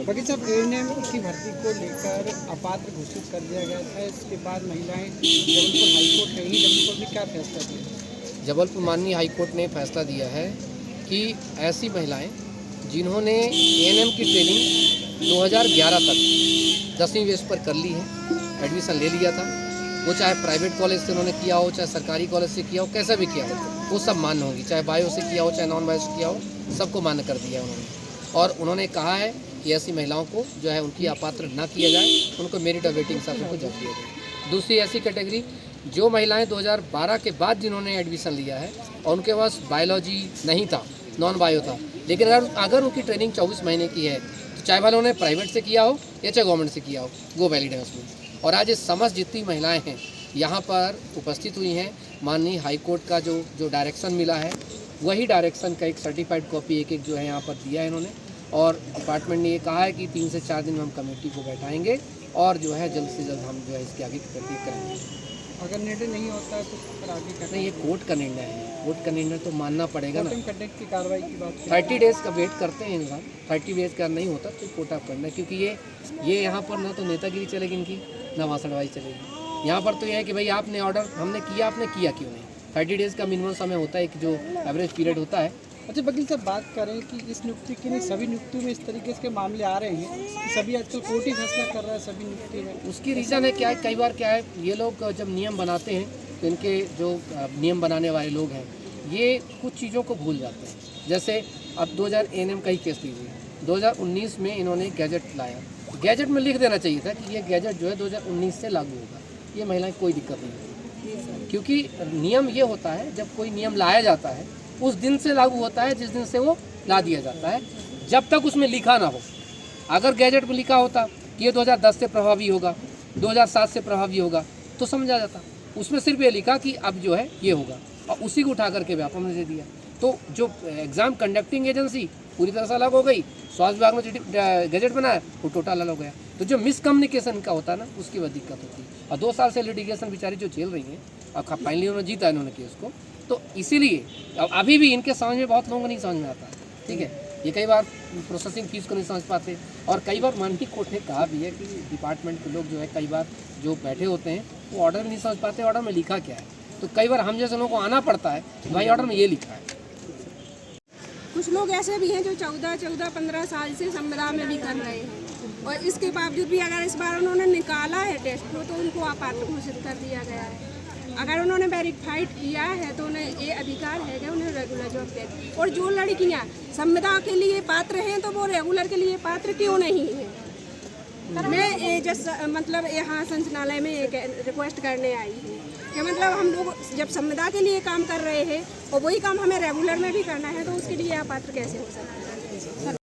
बाकी सब एएनएम की भर्ती को लेकर अपात्र घोषित कर दिया गया था। इसके बाद महिलाएं जबलपुर हाईकोर्ट गई। जबलपुर में क्या फैसला दिया? जबलपुर माननीय हाईकोर्ट ने फैसला दिया है कि ऐसी महिलाएं जिन्होंने एएनएम की ट्रेनिंग 2011 तक 10वीं बेस पर कर ली है, एडमिशन ले लिया था, वो चाहे प्राइवेट कॉलेज से उन्होंने किया हो, चाहे सरकारी कॉलेज से किया हो, कैसा भी किया हो, वो सब मान्य होगी। चाहे बायो से किया हो, चाहे नॉन बायो से किया हो, सबको मान्य कर दिया उन्होंने। और उन्होंने कहा है कि ऐसी महिलाओं को जो है उनकी अपात्र ना किया जाए, उनको मेरिट ऑफ वेटिंग हिसाब से उनको जब दिया जाए। दूसरी ऐसी कैटेगरी जो महिलाएं 2012 के बाद जिन्होंने एडमिशन लिया है और उनके पास बायोलॉजी नहीं था, नॉन बायो था, लेकिन अगर उनकी ट्रेनिंग 24 महीने की है, तो चाहे भले उन्होंने प्राइवेट से किया हो या चाहे गवर्नमेंट से किया हो, वो वैलिड है उसमें। और आज इस समस्त जितनी महिलाएं हैं यहाँ पर उपस्थित हुई हैं, माननीय हाईकोर्ट का जो डायरेक्शन मिला है, वही डायरेक्शन का एक सर्टिफाइड कॉपी एक जो है यहाँ पर दिया है इन्होंने। और डिपार्टमेंट ने ये कहा है कि 3 से 4 दिन में हम कमेटी को बैठाएंगे और जो है जल्द से जल्द हम जो है इसके आगे की प्रक्रिया करेंगे। अगर निर्णय नहीं होता है तो फिर आगे करना? नहीं, ये कोर्ट का निर्णय है, कोर्ट का निर्णय तो मानना पड़ेगा ना। कंडक्ट की कार्रवाई की बात 30 डेज़ का वेट करते हैं इंसान, 30 डेज़ का नहीं होता तो कोर्ट ऑफ करना है, क्योंकि ये यहाँ पर ना तो नेतागिरी चलेगी इनकी, ना भाषणबाजी चलेगी। यहाँ पर तो ये है कि भाई आपने ऑर्डर हमने किया, आपने किया क्यों नहीं। 30 डेज़ का मिनिमम समय होता है, एक जो एवरेज पीरियड होता है। अच्छा, वकील साहब बात करें कि इस नियुक्ति की नहीं, सभी नियुक्तियों में इस तरीके के मामले आ रहे हैं कि सभी आजकल कोर्ट ही फैसला कर रहा है सभी नियुक्ति में। उसकी रीज़न है क्या है, कई बार क्या है, ये लोग जब नियम बनाते हैं तो इनके जो नियम बनाने वाले लोग हैं ये कुछ चीज़ों को भूल जाते हैं। जैसे अब 2000 एएनएम का ही केस लीजिए, 2019 में इन्होंने गैजेट लाया, गैजेट में लिख देना चाहिए था कि ये गैजेट जो है 2019 से लागू होगा, ये महिलाएं कोई दिक्कत नहीं होती, क्योंकि नियम ये होता है जब कोई नियम लाया जाता है उस दिन से लागू होता है जिस दिन से वो ला दिया जाता है, जब तक उसमें लिखा ना हो। अगर गैजेट में लिखा होता कि ये 2010 से प्रभावी होगा, 2007 से प्रभावी होगा, तो समझा जाता। उसमें सिर्फ ये लिखा कि अब जो है ये होगा और उसी को उठा करके व्यापक में दे दिया। तो जो एग्ज़ाम कंडक्टिंग एजेंसी पूरी तरह से अलग हो गई, स्वास्थ्य विभाग ने गैजेट बनाया वो टोटल अलग हो गया। तो जो मिसकम्युनिकेशन का होता है ना, उसकी वह दिक्कत होती है। और 2 साल से लिटिगेशन बेचारी जो झेल रही हैं, और फाइनली उन्होंने जीता इन्होंने केस को, तो इसीलिए अभी भी इनके समझ में बहुत लोगों को नहीं समझ में आता। ठीक है, ये कई बार प्रोसेसिंग फीस को नहीं समझ पाते, और कई बार माननीय कोर्ट ने कहा भी है कि डिपार्टमेंट के लोग जो है कई बार जो बैठे होते हैं वो ऑर्डर नहीं समझ पाते, ऑर्डर में लिखा क्या है। तो कई बार हम जैसे लोगों को आना पड़ता है भाई ऑर्डर में ये लिखा है। कुछ लोग ऐसे भी हैं जो 14-15 साल से संविदा में भी कर रहे हैं, और इसके बावजूद भी अगर इस बार उन्होंने निकाला है टेस्ट को तो उनको अपात्र घोषित कर दिया गया है। अगर उन्होंने वेरीफाइड किया है तो उन्हें ये अधिकार है कि उन्हें रेगुलर जॉब दें। और जो लड़कियां संविदा के लिए पात्र हैं तो वो रेगुलर के लिए पात्र क्यों नहीं है? मैं मतलब यहाँ संचालनालय में एक रिक्वेस्ट करने आई हूँ कि मतलब हम लोग जब संविदा के लिए काम कर रहे हैं और वही काम हमें रेगुलर में भी करना है, तो उसके लिए अपात्र कैसे हो सकता है?